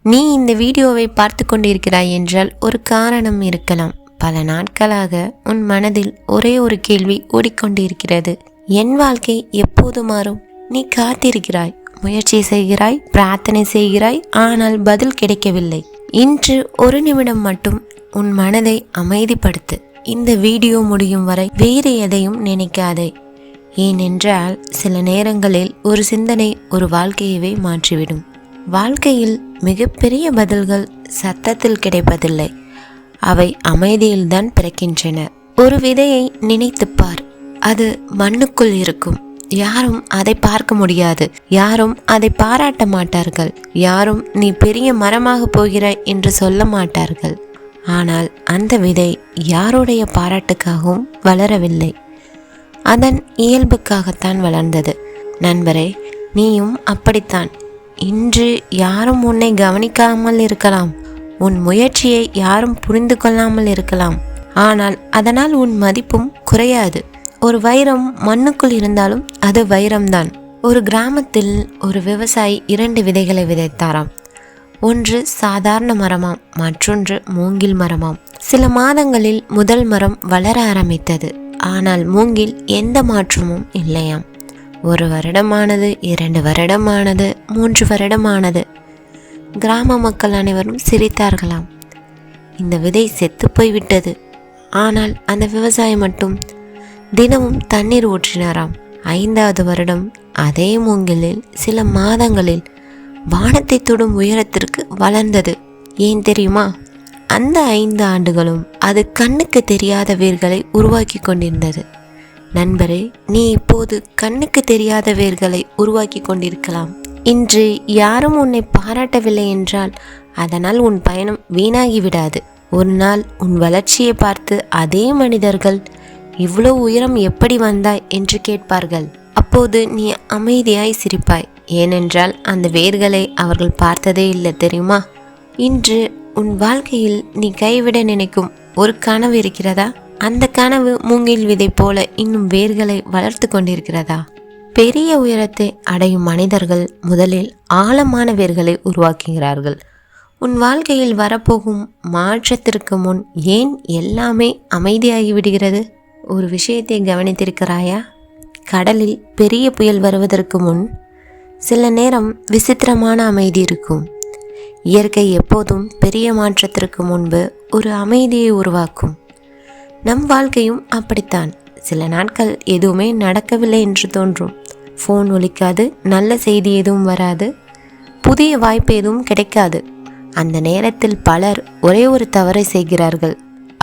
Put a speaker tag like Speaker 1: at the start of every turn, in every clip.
Speaker 1: நீ இந்த வீடியோவை பார்த்து கொண்டிருக்கிறாய் என்றால் ஒரு காரணம் இருக்கலாம். பல நாட்களாக உன் மனதில் ஒரே ஒரு கேள்வி ஓடிக்கொண்டிருக்கிறது. என் வாழ்க்கை எப்போது மாறும்? நீ காத்திருக்கிறாய், முயற்சி செய்கிறாய், பிரார்த்தனை செய்கிறாய், ஆனால் பதில் கிடைக்கவில்லை. இன்று ஒரு நிமிடம் மட்டும் உன் மனதை அமைதிப்படுத்து. இந்த வீடியோ முடியும் வரை வேறு எதையும் நினைக்காதே. ஏனென்றால் சில நேரங்களில் ஒரு சிந்தனை ஒரு வாழ்க்கையவே மாற்றிவிடும். வாழ்க்கையில் மிகப்பெரிய பதில்கள் சத்தத்தில் கிடைப்பதில்லை, அவை அமைதியில்தான் பிறக்கின்றன. ஒரு விதையை நினைத்துப்பார், அது மண்ணுக்குள் இருக்கும். யாரும் அதை பார்க்க முடியாது, யாரும் அதை பாராட்ட மாட்டார்கள், யாரும் நீ பெரிய மரமாக போகிறாய் என்று சொல்ல மாட்டார்கள். ஆனால் அந்த விதை யாருடைய பாராட்டுக்காகவும் வளரவில்லை, அதன் இயல்புக்காகத்தான் வளர்ந்தது. நண்பரே, நீயும் அப்படித்தான். இன்று யாரும் உன்னை கவனிக்காமல் இருக்கலாம், உன் முயற்சியை யாரும் புரிந்து கொள்ளாமல் இருக்கலாம், ஆனால் அதனால் உன் மதிப்பும் குறையாது. ஒரு வைரம் மண்ணுக்குள் இருந்தாலும் அது வைரம்தான். ஒரு கிராமத்தில் ஒரு விவசாயி 2 விதைகளை விதைத்தாராம். ஒன்று சாதாரண மரமாம், மற்றொன்று மூங்கில் மரமாம். சில மாதங்களில் முதல் மரம் வளர ஆரம்பித்தது. ஆனால் மூங்கில் எந்த மாற்றமும் இல்லையாம். 1 வருடமானது, 2 வருடமானது, 3 வருடமானது. கிராம மக்கள் அனைவரும் சிரித்தார்களாம். இந்த விதை செத்து போய்விட்டது. ஆனால் அந்த விவசாயி மட்டும் தினமும் தண்ணீர் ஊற்றினாராம். 5வது வருடம் அதே மூங்கிலில் சில மாதங்களில் வானத்தை தொடும் உயரத்திற்கு வளர்ந்தது. ஏன் தெரியுமா? அந்த 5 ஆண்டுகளும் அது கண்ணுக்கு தெரியாத வேர்களை உருவாக்கி கொண்டிருந்தது. நண்பரே, நீ இப்போது கண்ணுக்கு தெரியாத வேர்களை உருவாக்கி கொண்டிருக்கலாம். இன்று யாரும் உன்னை பாராட்டவில்லை என்றால் அதனால் உன் பயணம் வீணாகிவிடாது. ஒரு நாள் உன் வளர்ச்சியை பார்த்து அதே மனிதர்கள் இவ்வளவு உயரம் எப்படி வந்தாய் என்று கேட்பார்கள். அப்போது நீ அமைதியாய் சிரிப்பாய். ஏனென்றால் அந்த வேர்களை அவர்கள் பார்த்ததே இல்லை, தெரியுமா? இன்று உன் வாழ்க்கையில் நீ கைவிட நினைக்கும் ஒரு கனவு இருக்கிறதா? அந்த கனவு மூங்கில் விதை போல இன்னும் வேர்களை வளர்த்து கொண்டிருக்கிறதா? பெரிய உயரத்தை அடையும் மனிதர்கள் முதலில் ஆழமான வேர்களை உருவாக்குகிறார்கள். உன் வாழ்க்கையில் வரப்போகும் மாற்றத்திற்கு முன் ஏன் எல்லாமே அமைதியாகி விடுகிறது? ஒரு விஷயத்தை கவனித்திருக்கிறாயா? கடலில் பெரிய புயல் வருவதற்கு முன் சில நேரம் விசித்திரமான அமைதி இருக்கும். இயற்கை எப்போதும் பெரிய மாற்றத்திற்கு முன்பு ஒரு அமைதியை உருவாக்கும். நம் வாழ்க்கையும் அப்படித்தான். சில நாட்கள் எதுவுமே நடக்கவில்லை என்று தோன்றும். ஃபோன் ஒலிக்காது, நல்ல செய்தி எதுவும் வராது, புதிய வாய்ப்பு எதுவும் கிடைக்காது. அந்த நேரத்தில் பலர் ஒரே ஒரு தவறை செய்கிறார்கள்.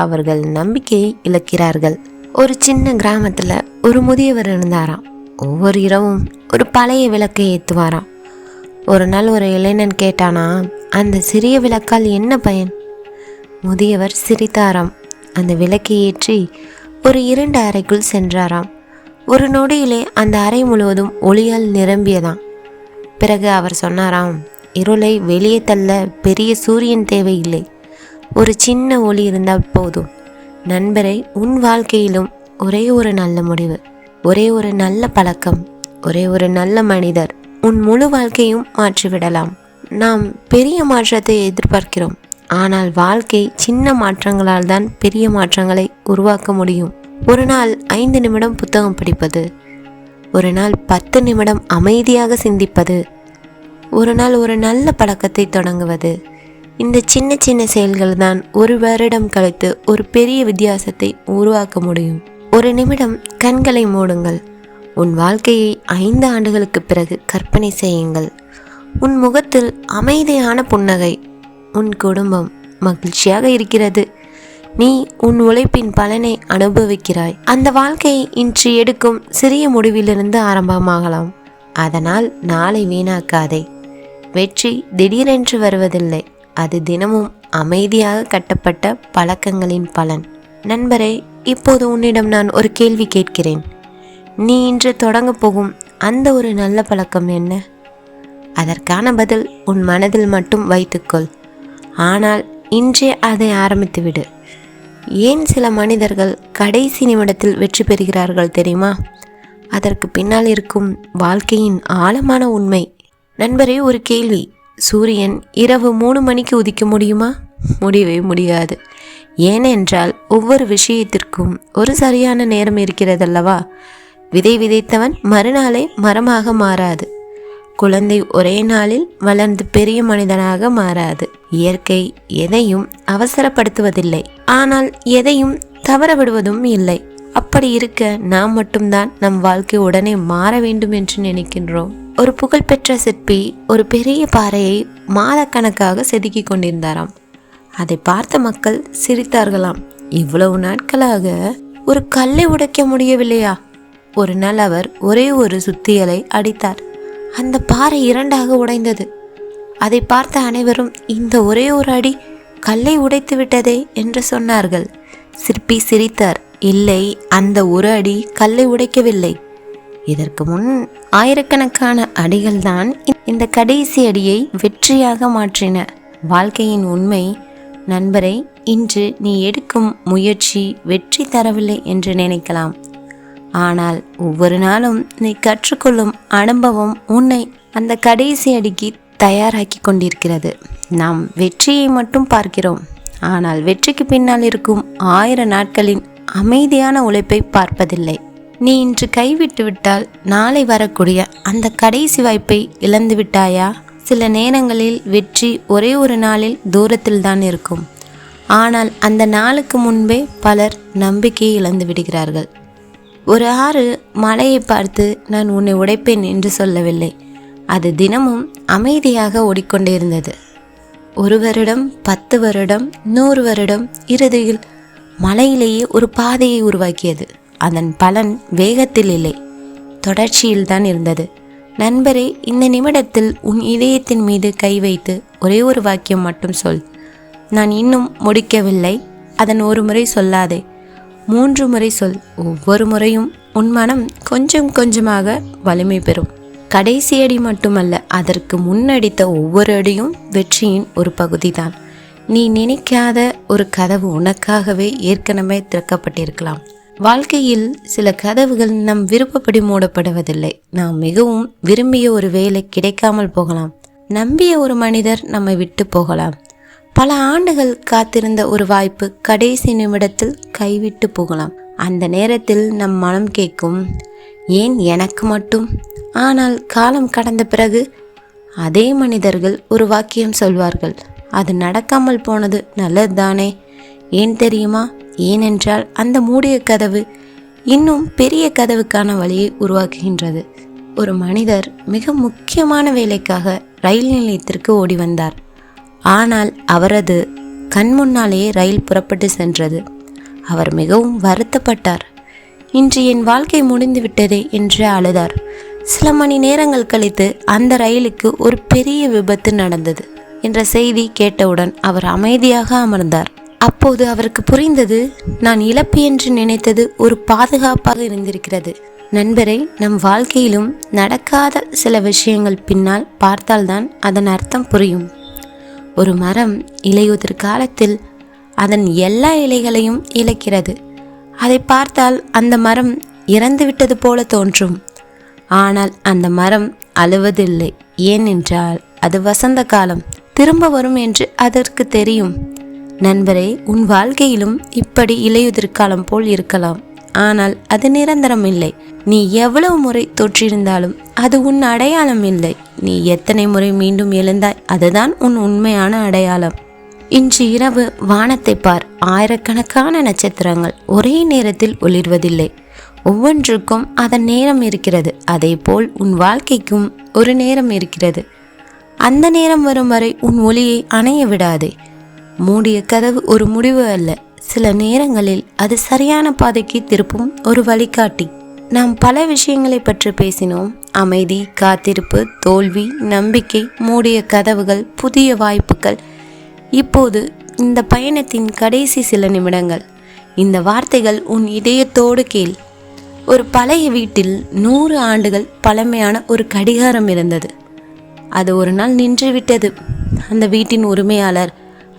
Speaker 1: அவர்கள் நம்பிக்கையை இழக்கிறார்கள். ஒரு சின்ன கிராமத்தில் ஒரு முதியவர் இருந்தாராம். ஒவ்வொரு இரவும் ஒரு பழைய விளக்கை ஏற்றுவாராம். ஒரு நாள் ஒரு இளைஞன் கேட்டானா, அந்த சிறிய விளக்கால் என்ன பயன்? முதியவர் சிரித்தாராம். அந்த விளக்கை ஏற்றி ஒரு 2 அறைக்குள் சென்றாராம். ஒரு நொடியிலே அந்த அறை முழுவதும் ஒளியால் நிரம்பியதாம். பிறகு அவர் சொன்னாராம், இருளை வெளியே தள்ள பெரிய சூரியன் தேவையில்லை, ஒரு சின்ன ஒளி இருந்தால் போதும். நண்பரை, உன் வாழ்க்கையிலும் ஒரே ஒரு நல்ல முடிவு, ஒரே ஒரு நல்ல பழக்கம், ஒரே ஒரு நல்ல மனிதர் உன் முழு வாழ்க்கையும் மாற்றிவிடலாம். நாம் பெரிய மாற்றத்தை எதிர்பார்க்கிறோம், ஆனால் வாழ்க்கை சின்ன மாற்றங்களால் தான் பெரிய மாற்றங்களை உருவாக்க முடியும். ஒரு நாள் 5 நிமிடம் புத்தகம் படிப்பது, ஒரு நாள் 10 நிமிடம் அமைதியாக சிந்திப்பது, ஒரு நாள் ஒரு நல்ல பழக்கத்தை தொடங்குவது. இந்த சின்ன சின்ன செயல்கள் தான் 1 வருடம் கழித்து ஒரு பெரிய வித்தியாசத்தை உருவாக்க முடியும். ஒரு நிமிடம் கண்களை மூடுங்கள். உன் வாழ்க்கையை 5 ஆண்டுகளுக்கு பிறகு கற்பனை செய்யுங்கள். உன் முகத்தில் அமைதியான புன்னகை. உன் குடும்பம் மகிழ்ச்சியாக இருக்கிறது. நீ உன் உழைப்பின் பலனை அனுபவிக்கிறாய். அந்த வாழ்க்கை இன்று எடுக்கும் சிறிய முடிவிலிருந்து ஆரம்பமாகலாம். அதனால் நாளை வீணாக்காதே. வெற்றி திடீரென்று வருவதில்லை, அது தினமும் அமைதியாக கட்டப்பட்ட பழக்கங்களின் பலன். நண்பரே, இப்போது உன்னிடம் நான் ஒரு கேள்வி கேட்கிறேன். நீ இன்று தொடங்க போகும் அந்த ஒரு நல்ல பழக்கம் என்ன? அதற்கான பதில் உன் மனதில் மட்டும் வைத்துக்கொள். ஆனால் இன்றே அதை ஆரம்பித்துவிடு. ஏன் சில மனிதர்கள் கடைசி நிமிடத்தில் வெற்றி பெறுகிறார்கள் தெரியுமா? அதற்கு பின்னால் இருக்கும் வாழ்க்கையின் ஆழமான உண்மை. நண்பரே, ஒரு கேள்வி. சூரியன் இரவு 3 மணிக்கு உதிக்க முடியுமா? முடியவே முடியாது. ஏனென்றால் ஒவ்வொரு விஷயத்திற்கும் ஒரு சரியான நேரம் இருக்கிறதல்லவா? விதை விதைத்தவன் மறுநாளே மரமாக மாறாது. குழந்தை ஒரே நாளில் வளர்ந்து பெரிய மனிதனாக மாறாது. இயற்கை எதையும் அவசரப்படுத்துவதில்லை, ஆனால் எதையும் தவற விடுவதும் இல்லை. அப்படி இருக்க நாம் மட்டும்தான் நம் வாழ்க்கை உடனே மாற வேண்டும் என்று நினைக்கின்றோம். ஒரு புகழ்பெற்ற சிற்பி ஒரு பெரிய பாறையை மாதக்கணக்காக செதுக்கி கொண்டிருந்தாராம். அதை பார்த்த மக்கள் சிரித்தார்களாம். இவ்வளவு நாட்களாக ஒரு கல்லை உடைக்க முடியவில்லையா? ஒரு நாள் அவர் ஒரே ஒரு சுத்தியலை அடித்தார். அந்த பாறை 2ஆக உடைந்தது. அதை பார்த்த அனைவரும் இந்த ஒரே ஒரு அடி கல்லை உடைத்து விட்டதே என்று சொன்னார்கள். சிற்பி சிரித்தார். இல்லை, அந்த ஒரு அடி கல்லை உடைக்கவில்லை. இதற்கு முன் ஆயிரக்கணக்கான அடிகள் தான் இந்த கடைசி அடியை வெற்றியாக மாற்றின. வாழ்க்கையின் உண்மை நண்பரை, இன்று நீ எடுக்கும் முயற்சி வெற்றி தரவில்லை என்று நினைக்கலாம். ஆனால் ஒவ்வொரு நாளும் நீ கற்றுக்கொள்ளும் அனுபவம் உன்னை அந்த கடைசி அடிக்கு தயாராக்கி கொண்டிருக்கிறது. நாம் வெற்றியை மட்டும் பார்க்கிறோம், ஆனால் வெற்றிக்கு பின்னால் இருக்கும் 1000 நாட்களின் அமைதியான உழைப்பை பார்ப்பதில்லை. நீ இன்று கைவிட்டு விட்டால் நாளை வரக்கூடிய அந்த கடைசி வாய்ப்பை இழந்து விட்டாயா? சில நேரங்களில் வெற்றி ஒரே ஒரு நாளில் தூரத்தில் தான் இருக்கும். ஆனால் அந்த நாளுக்கு முன்பே பலர் நம்பிக்கையை இழந்து விடுகிறார்கள். ஒரு ஆறு மலையை பார்த்து நான் உன்னை உடைப்பேன் என்று சொல்லவில்லை. அது தினமும் அமைதியாக ஓடிக்கொண்டே இருந்தது. 1 வருடம், 10 வருடம், 100 வருடம், இறுதியில் மலையிலேயே ஒரு பாதையை உருவாக்கியது. அதன் பலன் வேகத்தில் இல்லை, தொடர்ச்சியில் தான் இருந்தது. நண்பரே, இந்த நிமிடத்தில் உன் இதயத்தின் மீது கை வைத்து ஒரே ஒரு வாக்கியம் மட்டும் சொல். நான் இன்னும் முடிக்கவில்லை. அதன் ஒரு முறை சொல்லாதே, 3 முறை சொல். ஒவ்வொரு முறையும் உன் மனம் கொஞ்சம் கொஞ்சமாக வலிமை பெறும். கடைசி அடி மட்டுமல்ல, அதற்கு முன்னடித்த ஒவ்வொரு அடியும் வெற்றியின் ஒரு பகுதிதான். நீ நினைக்காத ஒரு கதவு உனக்காகவே ஏற்கனவே திறக்கப்பட்டிருக்கலாம். வாழ்க்கையில் சில கதவுகள் நம் விருப்பப்படி மூடப்படுவதில்லை. நாம் மிகவும் விரும்பிய ஒரு வேலை கிடைக்காமல் போகலாம். நம்பிய ஒரு மனிதர் நம்மை விட்டு போகலாம். பல ஆண்டுகள் காத்திருந்த ஒரு வாய்ப்பு கடைசி நிமிடத்தில் கைவிட்டு போகலாம். அந்த நேரத்தில் நம் மனம் கேட்கும், ஏன் எனக்கு மட்டும்? ஆனால் காலம் கடந்த பிறகு அதே மனிதர்கள் ஒரு வாக்கியம் சொல்வார்கள், அது நடக்காமல் போனது நல்லதுதானே. ஏன் தெரியுமா? ஏனென்றால் அந்த மூடிய கதவு இன்னும் பெரிய கதவுக்கான வழியை உருவாக்குகின்றது. ஒரு மனிதர் மிக முக்கியமான வேலைக்காக ரயில் நிலையத்திற்கு ஓடி வந்தார். ஆனால் அவரது கண் முன்னாலேயே ரயில் புறப்பட்டு சென்றது. அவர் மிகவும் வருத்தப்பட்டார். இன்று என் வாழ்க்கை முடிந்து விட்டதே என்று அழுதார். சில மணி நேரங்கள் கழித்து அந்த ரயிலுக்கு ஒரு பெரிய விபத்து நடந்தது என்ற செய்தி கேட்டவுடன் அவர் அமைதியாக அமர்ந்தார். அப்போது அவருக்கு புரிந்தது, நான் இழப்பு என்று நினைத்தது ஒரு பாதுகாப்பாக இருந்திருக்கிறது. நண்பரை, நம் வாழ்க்கையிலும் நடக்காத சில விஷயங்கள் பின்னால் பார்த்தால்தான் அதன் அர்த்தம் புரியும். ஒரு மரம் இலையுதிர் காலத்தில் அதன் எல்லா இலைகளையும் இழக்கிறது. அதை பார்த்தால் அந்த மரம் இறந்துவிட்டது போல தோன்றும். ஆனால் அந்த மரம் அழுவதில்லை. ஏனென்றால் அது வசந்த காலம் திரும்ப வரும் என்று அதற்கு தெரியும். நண்பரே, உன் வாழ்க்கையிலும் இப்படி இலையுதிர்காலம் போல் இருக்கலாம். ஆனால் அது நிரந்தரம் இல்லை. நீ எவ்வளவு முறை தோற்றிருந்தாலும் அது உன் அடையாளம் இல்லை. நீ எத்தனை முறை மீண்டும் எழுந்தாய், அதுதான் உன் உண்மையான அடையாளம். இன்று இரவு வானத்தை பார். ஆயிரக்கணக்கான நட்சத்திரங்கள் ஒரே நேரத்தில் ஒளிர்வதில்லை. ஒவ்வொன்றுக்கும் அதன் நேரம் இருக்கிறது. அதே போல் உன் வாழ்க்கைக்கும் ஒரு நேரம் இருக்கிறது. அந்த நேரம் வரும் வரை உன் ஒளியை அணைய விடாதே. மூடிய கதவு ஒரு முடிவு அல்ல. சில நேரங்களில் அது சரியான பாதைக்கு திருப்பும் ஒரு வழிகாட்டி. நாம் பல விஷயங்களை பற்றி பேசினோம். அமைதி, காத்திருப்பு, தோல்வி, நம்பிக்கை, மூடிய கதவுகள், புதிய வாய்ப்புகள். இப்போது இந்த பயணத்தின் கடைசி சில நிமிடங்கள். இந்த வார்த்தைகள் உன் இதயத்தோடு கேள். ஒரு பழைய வீட்டில் 100 ஆண்டுகள் பழமையான ஒரு கடிகாரம் இருந்தது. அது ஒரு நாள் நின்றுவிட்டது. அந்த வீட்டின் உரிமையாளர்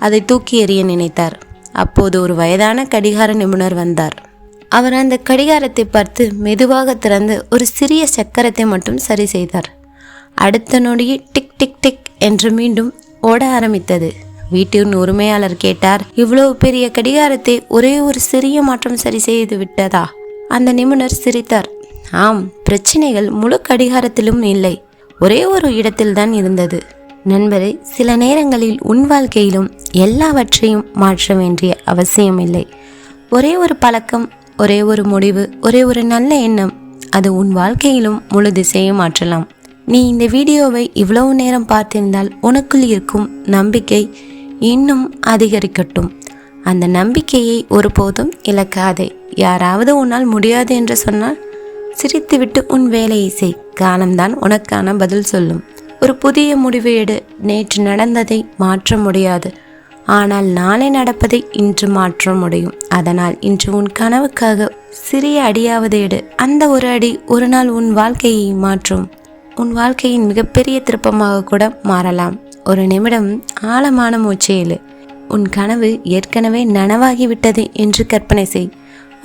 Speaker 1: அதை தூக்கி எறிய நினைத்தார். அப்போது ஒரு வயதான கடிகார நிபுணர் வந்தார். அவர் அந்த கடிகாரத்தை பார்த்து மெதுவாக திறந்து ஒரு சிறிய சக்கரத்தை மட்டும் சரி செய்தார். அடுத்த நொடியே டிக் டிக் டிக் என்று மீண்டும் ஓட ஆரம்பித்தது. வீட்டின் உரிமையாளர் கேட்டார், இவ்வளவு பெரிய கடிகாரத்தை ஒரே ஒரு சிறிய மாற்றம் சரி செய்து விட்டதா? அந்த நிபுணர் சிரித்தார். ஆம், பிரச்சனைகள் முழு கடிகாரத்திலும் இல்லை, ஒரே ஒரு இடத்தில்தான் இருந்தது. நண்பரே, சில நேரங்களில் உன் வாழ்க்கையிலும் எல்லாவற்றையும் மாற்ற வேண்டிய அவசியமில்லை. ஒரே ஒரு பழக்கம், ஒரே ஒரு முடிவு, ஒரே ஒரு நல்ல எண்ணம், அது உன் வாழ்க்கையிலும் முழு திசையை மாற்றலாம். நீ இந்த வீடியோவை இவ்வளவு நேரம் பார்த்திருந்தால் உனக்குள் இருக்கும் நம்பிக்கை இன்னும் அதிகரிக்கட்டும். அந்த நம்பிக்கையை ஒருபோதும் இழக்காதே. யாராவது உன்னால் முடியாது என்று சொன்னால் சிரித்துவிட்டு உன் வேலையை செய். காலம்தான் உனக்கான பதில் சொல்லும். ஒரு புதிய முடிவு எடு. நேற்று நடந்ததை மாற்ற முடியாது, ஆனால் நாளை நடப்பதை இன்று மாற்ற முடியும். அதனால் இன்று உன் கனவுக்காக சிறிய அடியாவது எடு. அந்த ஒரு அடி ஒரு நாள் உன் வாழ்க்கையை மாற்றும். உன் வாழ்க்கையின் மிகப்பெரிய திருப்பமாக கூட மாறலாம். ஒரு நிமிடம் ஆழமான மூச்சு இழு. உன் கனவு ஏற்கனவே நனவாகிவிட்டது என்று கற்பனை செய்.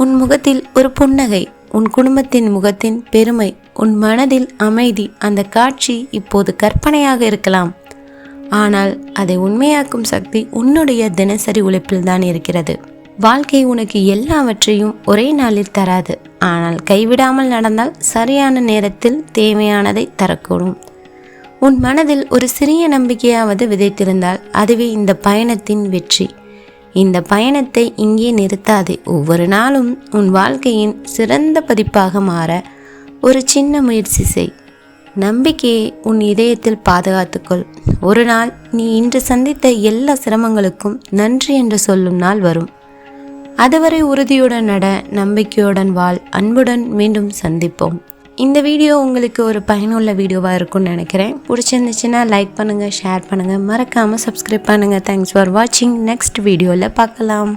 Speaker 1: உன் முகத்தில் ஒரு புன்னகை, உன் குடும்பத்தின் முகத்தின் பெருமை, உன் மனதில் அமைதி. அந்த காட்சி இப்போது கற்பனையாக இருக்கலாம், ஆனால் அதை உண்மையாக்கும் சக்தி உன்னுடைய தினசரி உழைப்பில் தான் இருக்கிறது. வாழ்க்கை உனக்கு எல்லாவற்றையும் ஒரே நாளில் தராது, ஆனால் கைவிடாமல் நடந்தால் சரியான நேரத்தில் தேவையானதை தரக்கூடும். உன் மனதில் ஒரு சிறிய நம்பிக்கையாவது விதைத்திருந்தால் அதுவே இந்த பயணத்தின் வெற்றி. இந்த பயணத்தை இங்கே நிறுத்தாதே. ஒவ்வொரு நாளும் உன் வாழ்க்கையின் சிறந்த பதிப்பாக மாற ஒரு சின்ன முயற்சி செய். நம்பிக்கையை உன் இதயத்தில் பாதுகாத்துக்கொள். ஒரு நாள் நீ இன்று சந்தித்த எல்லா சிரமங்களுக்கும் நன்றி என்று சொல்லும் நாள் வரும். அதுவரை உறுதியுடன் நட, நம்பிக்கையுடன் வாழ். அன்புடன் மீண்டும் சந்திப்போம். இந்த வீடியோ உங்களுக்கு ஒரு பயனுள்ள வீடியோவாக இருக்கும்னு நினைக்கிறேன். பிடிச்சிருந்துச்சுன்னா லைக் பண்ணுங்கள், ஷேர் பண்ணுங்கள், மறக்காமல் சப்ஸ்கிரைப் பண்ணுங்கள். தேங்க்ஸ் ஃபார் வாட்சிங். நெக்ஸ்ட் வீடியோவில் பார்க்கலாம்.